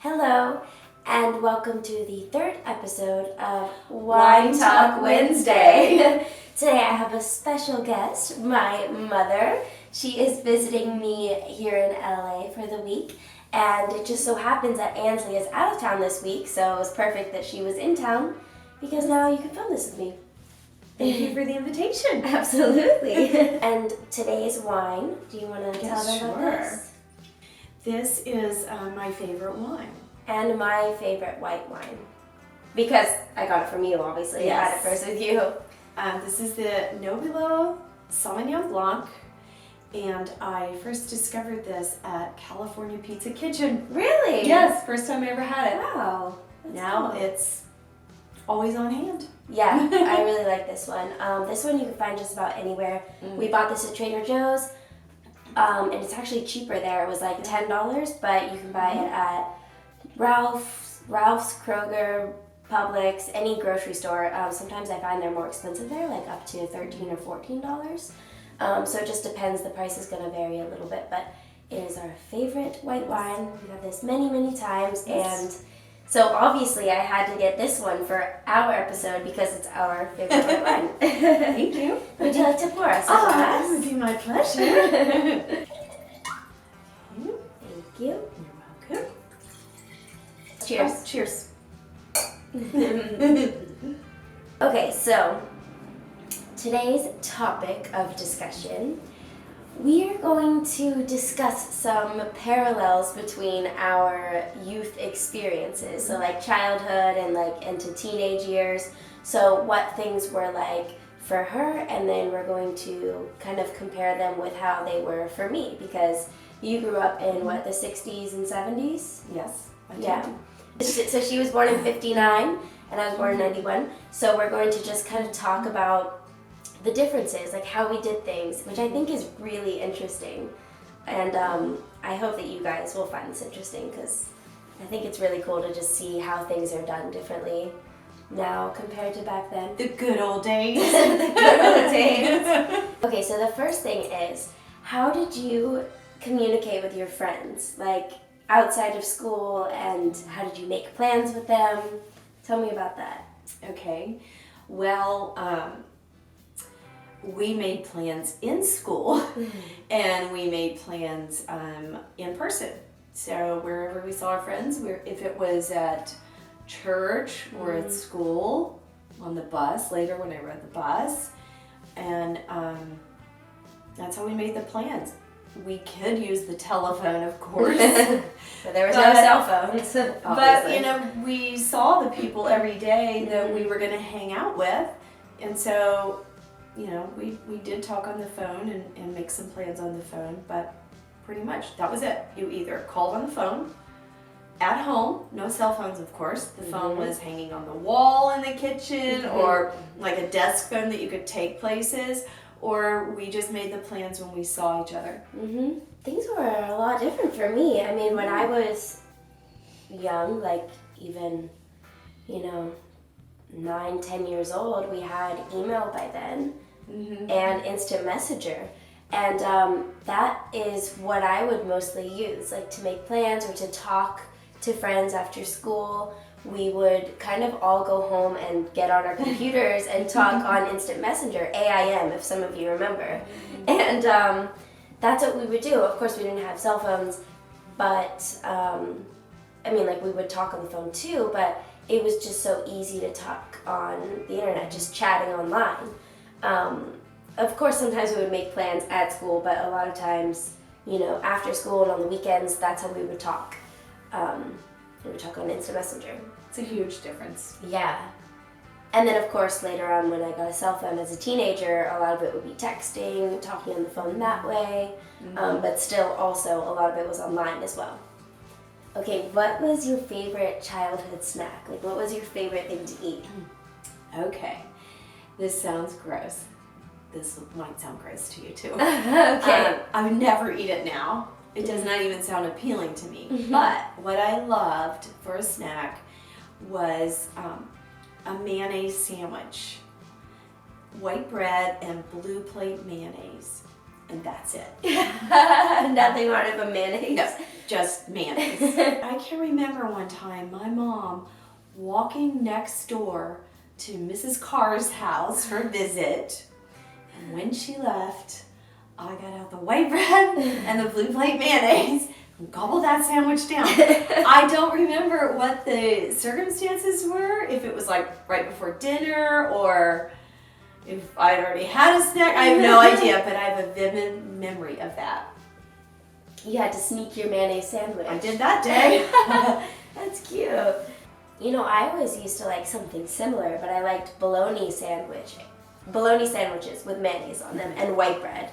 Hello, and welcome to the third episode of Wine Talk Wednesday. Today I have a special guest, my mother. She is visiting me here in LA for the week, and it just so happens that Ansley is out of town this week, so it was perfect that she was in town because now you can film this with me. Thank you for the invitation. Absolutely. And today's wine, do you want to tell them about this? This is my favorite wine. And my favorite white wine. Because I got it from you, obviously. Yes. I had it first with you. This is the Nobilo Sauvignon Blanc, and I first discovered this at California Pizza Kitchen. Really? Yes, first time I ever had it. Wow. Now cool. It's always on hand. Yeah, I really like this one. This one you can find just about anywhere. We bought this at Trader Joe's, and it's actually cheaper there. It was like $10, but you can buy it at Ralph's, Kroger, Publix, any grocery store. Sometimes I find they're more expensive there, like up to $13 or $14. So it just depends. The price is going to vary a little bit, but it is our favorite white wine. We've had this many, many times, and so obviously I had to get this one for our episode because it's our favorite white wine. Thank you. Would you like to pour us a Oh, glass? that would be my pleasure. Thank you. You're welcome. Cheers. Oh, cheers. Okay, so today's topic of discussion, we are going to discuss some parallels between our youth experiences, so like childhood and like into teenage years. So what things were like for her, and then we're going to kind of compare them with how they were for me, because you grew up in what, the 60s and 70s? Yes, I did. Yeah. So she was born in 59 and I was born in 91. So we're going to just kind of talk about the differences, like how we did things, which I think is really interesting. And I hope that you guys will find this interesting because I think it's really cool to just see how things are done differently now compared to back then. The good old days. The good old days. Okay, so the first thing is, how did you communicate with your friends? Like, outside of school, and how did you make plans with them? Tell me about that. Okay, well, we made plans in school and we made plans in person. So wherever we saw our friends, if it was at church or at school, on the bus, later when I rode the bus, and that's how we made the plans. We could use the telephone, of course. But there was no cell phones, But, obviously. we saw the people every day that we were going to hang out with. And so, we did talk on the phone and make some plans on the phone. But pretty much, that was it. You either called on the phone, at home, no cell phones, of course. The phone was hanging on the wall in the kitchen, or like a desk phone that you could take places. Or we just made the plans when we saw each other. Things were a lot different for me. I mean, when I was young, like even, 9, 10 years old, we had email by then and instant messenger. And that is what I would mostly use, like to make plans or to talk to friends after school. We would kind of all go home and get on our computers and talk on instant messenger, AIM, if some of you remember. And that's what we would do. Of course, we didn't have cell phones, but we would talk on the phone too, but it was just so easy to talk on the internet, just chatting online. Of course, sometimes we would make plans at school, but a lot of times, after school and on the weekends, that's how we would talk. We would talk on instant messenger. It's a huge difference. Yeah. And then, of course, later on when I got a cell phone as a teenager, a lot of it would be texting, talking on the phone that way. But still, also, a lot of it was online as well. Okay, what was your favorite childhood snack? Like, what was your favorite thing to eat? Okay. This sounds gross. This might sound gross to you, too. Okay. I would never eat it now. It does not even sound appealing to me. But what I loved for a snack was a mayonnaise sandwich. White bread and blue plate mayonnaise. and that's it. Nothing on it but mayonnaise. No, just mayonnaise. I can remember one time my mom walking next door to Mrs. Carr's house for a visit, and when she left, I got out the white bread and the blue plate mayonnaise and gobbled that sandwich down. I don't remember what the circumstances were, if it was like right before dinner or if I'd already had a snack. I have no idea, but I have a vivid memory of that. You had to sneak your mayonnaise sandwich. I did that day. That's cute. You know, I always used to like something similar, but I liked bologna sandwiches with mayonnaise on them and white bread.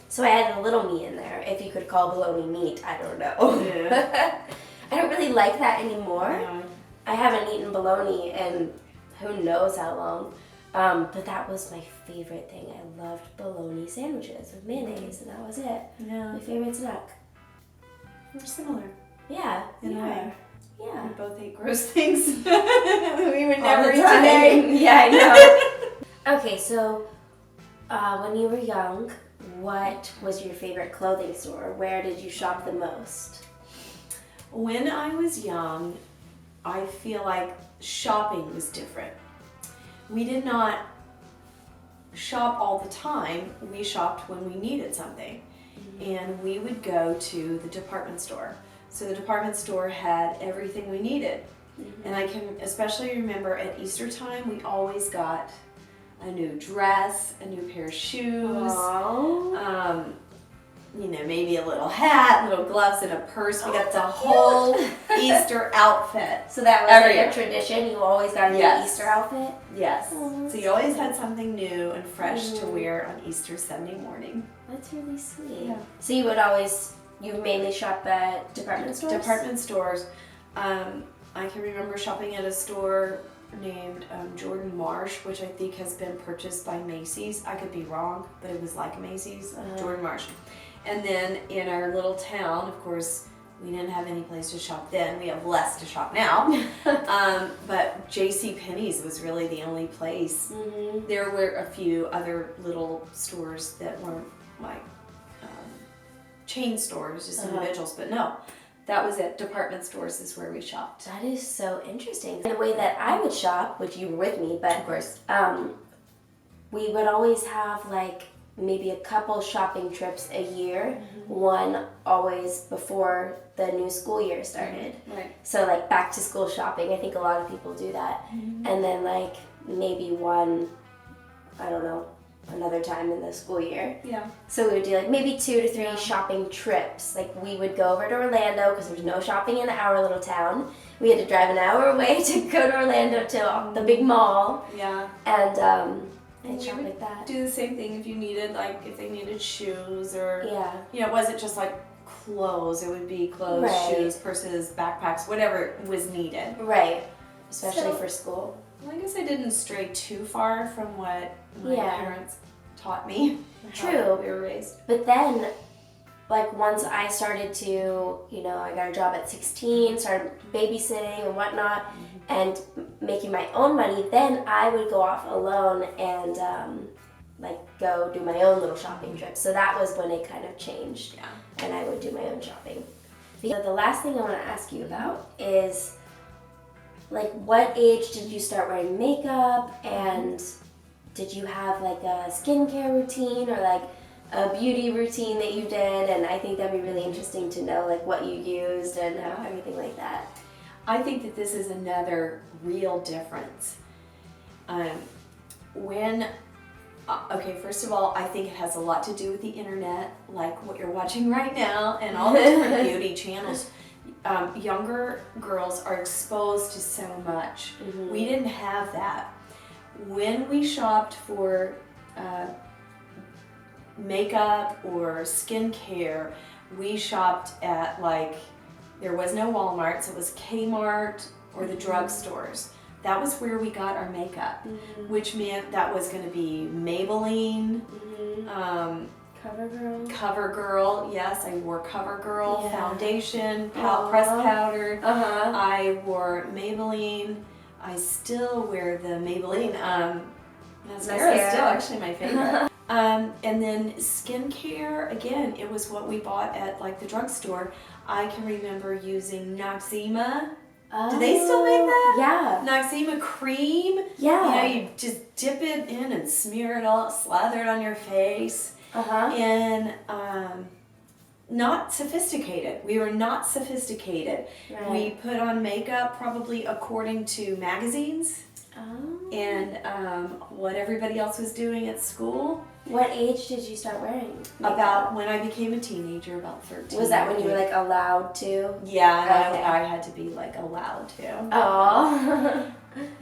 So I had a little meat in there, if you could call bologna meat, I don't know. Yeah. I don't really like that anymore. Yeah. I haven't eaten bologna in who knows how long. But that was my favorite thing. I loved bologna sandwiches with mayonnaise, and that was it. Yeah. My favorite snack. We're similar. Yeah, In a way. Yeah. We both ate gross things. We would All never the eat time. today. Yeah, I know. Okay, so when you were young, what was your favorite clothing store? Where did you shop the most? When I was young, I feel like shopping was different. We did not shop all the time. We shopped when we needed something. And we would go to the department store. So the department store had everything we needed. And I can especially remember at Easter time, we always got a new dress, a new pair of shoes, you know, maybe a little hat, little gloves, and a purse. We got the whole Easter outfit. So that was Every like year. a tradition? You always got a new Yes. Easter outfit? Yes. Oh, So you always had something new and fresh to wear on Easter Sunday morning. That's really sweet. Yeah. So you mainly shop at department stores? Department stores. I can remember shopping at a store named Jordan Marsh, which I think has been purchased by Masie's. I could be wrong, but it was like Masie's. Jordan Marsh. And then in our little town, of course, we didn't have any place to shop then. We have less to shop now. But JCPenney's was really the only place. There were a few other little stores that weren't like chain stores, just individuals, but no. That was it. Department stores is where we shopped. That is so interesting. The way that I would shop, which you were with me, but Of course. We would always have like maybe a couple shopping trips a year, one always before the new school year started. Right. So like back to school shopping, I think a lot of people do that. And then like maybe one, I don't know, another time in the school year. Yeah. So we would do like maybe 2 to 3 shopping trips. Like we would go over to Orlando because there's no shopping in our little town. We had to drive an hour away to go to Orlando to the big mall. Yeah. And And shop we would like that. do the same thing if you needed, like, if they needed shoes or, Yeah. you know, it wasn't just like clothes. It would be clothes, Right. shoes, purses, backpacks, whatever was needed. Right. Especially So- for school. Well, I guess I didn't stray too far from what my Yeah. parents taught me. True. How we were raised. But then, like once I started to, you know, I got a job at 16, started babysitting and whatnot, and making my own money, then I would go off alone and like go do my own little shopping trip. So that was when it kind of changed, Yeah. and I would do my own shopping. The last thing I want to ask you about is, like, what age did you start wearing makeup, and did you have like a skincare routine or like a beauty routine that you did? And I think that'd be really interesting to know like what you used and everything like that. I think that this is another real difference. Okay, first of all, I think it has a lot to do with the internet, like what you're watching right now, and all the different beauty channels. Younger girls are exposed to so much. We didn't have that. When we shopped for makeup or skincare, we shopped at, like, there was no Walmart, so it was Kmart or the drugstores. That was where we got our makeup, which meant that was going to be Maybelline, CoverGirl. Yes, I wore CoverGirl foundation, pressed powder. I wore Maybelline. I still wear the Maybelline mascara. Is still actually my favorite. And then skincare, again, it was what we bought at like the drugstore. I can remember using Noxzema. Do they still make that? Yeah. Noxzema cream. Yeah. You just dip it in and smear it all, slather it on your face. Uh-huh. And not sophisticated. We were not sophisticated. Right. We put on makeup probably according to magazines and what everybody else was doing at school. What age did you start wearing makeup? About when I became a teenager, about 13. Was that when you were like allowed to? Yeah, and Okay. I had to be like allowed to. Oh.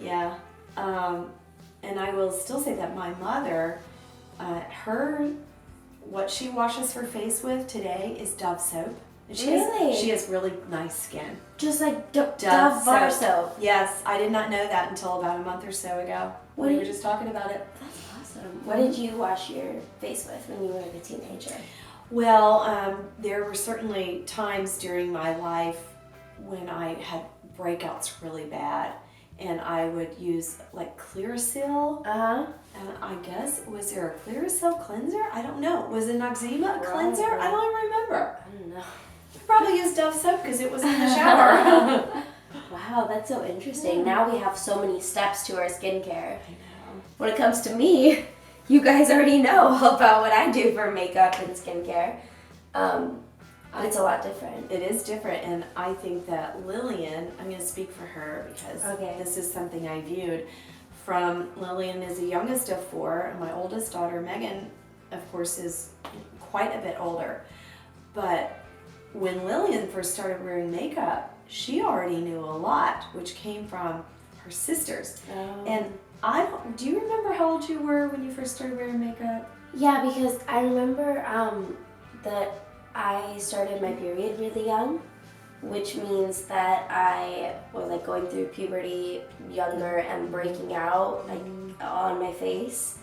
Yeah. And I will still say that my mother, what she washes her face with today is Dove soap. And Really? She has really nice skin. Just like Dove bar soap. Yes, I did not know that until about a month or so ago. We were just talking about it. That's awesome. What did you wash your face with when you were a teenager? Well, there were certainly times during my life when I had breakouts really bad, and I would use like Clearasil. Uh-huh. And I guess, was there a Clearasil cleanser? I don't know. Was it Noxzema a cleanser? I don't even remember. I don't know. I probably used Dove soap because it was in the shower. Wow, that's so interesting. Now we have so many steps to our skincare. I know. When it comes to me, you guys already know about what I do for makeup and skincare. It's a lot different. It is different, and I think that Lillian, I'm going to speak for her because this is something I viewed from Lillian is the youngest of four, and my oldest daughter, Megan, of course, is quite a bit older. But when Lillian first started wearing makeup, she already knew a lot, which came from her sisters. Oh. And do you remember how old you were when you first started wearing makeup? Yeah, because I remember that I started my period really young, which means that I was like going through puberty younger and breaking out like on my face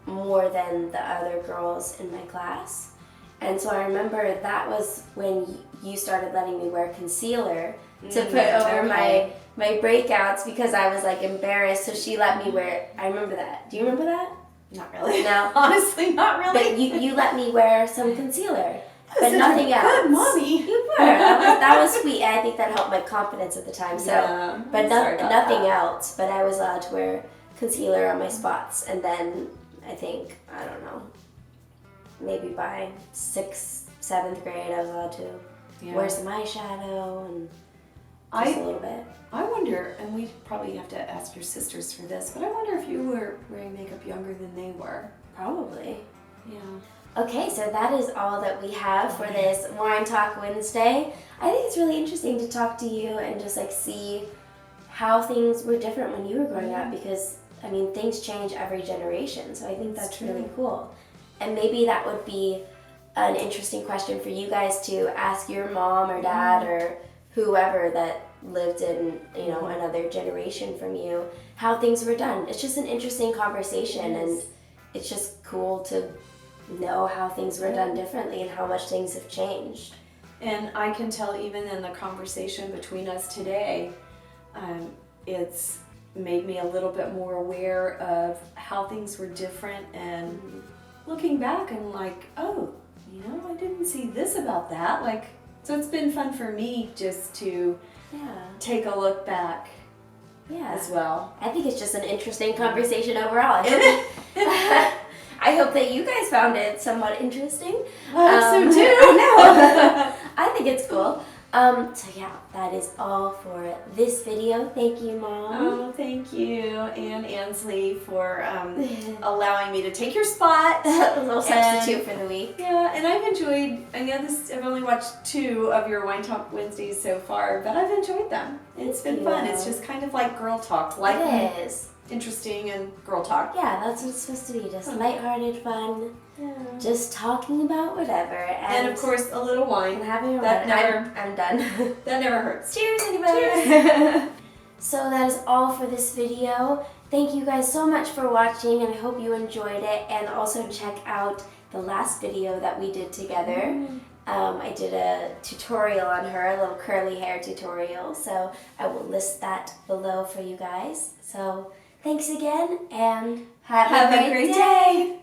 more than the other girls in my class. And so I remember that was when you started letting me wear concealer to put over my breakouts because I was like embarrassed. So she let me wear. I remember that. Do you remember that? Not really. No. Honestly, not really. But you let me wear some concealer, but Such nothing a else. Good mommy. You were. That was sweet, and I think that helped my confidence at the time. So, Yeah, but I'm sorry about nothing that. else. But I was allowed to wear concealer on my spots, and then I think I don't know, maybe by 6th, 7th grade, I was allowed to wear some eyeshadow and just a little bit. I wonder, and we probably have to ask your sisters for this, but I wonder if you were wearing makeup younger than they were. Probably. Yeah. Okay, so that is all that we have for this Wine Talk Wednesday. I think it's really interesting to talk to you and just like see how things were different when you were growing up because, I mean, things change every generation, so I think that's really cool. And maybe that would be an interesting question for you guys to ask your mom or dad or whoever that lived in, you know, another generation from you, how things were done. It's just an interesting conversation and it's just cool to know how things were done differently and how much things have changed. And I can tell even in the conversation between us today, it's made me a little bit more aware of how things were different and looking back and like, oh, you know, I didn't see this about that. Like, so it's been fun for me just to take a look back as well. I think it's just an interesting conversation overall. I hope that you guys found it somewhat interesting. I hope so too. I know. I think it's cool. So yeah, that is all for this video. Thank you, Mom. Oh, thank you, and Ansley, for allowing me to take your spot. A little substitute for the week. Yeah, and I've enjoyed, I know I've only watched 2 of your Wine Talk Wednesdays so far, but I've enjoyed them. It's been fun. It's just kind of like girl talk. Like It is. Interesting and girl talk. Yeah, that's what it's supposed to be. Just lighthearted fun. Yeah. Just talking about whatever. And of course, a little wine. And having a That run. I'm done. That never hurts. Cheers, anybody. Cheers. So that is all for this video. Thank you guys so much for watching, and I hope you enjoyed it. And also check out the last video that we did together. I did a tutorial on her, a little curly hair tutorial. So I will list that below for you guys. So thanks again, and have a great day.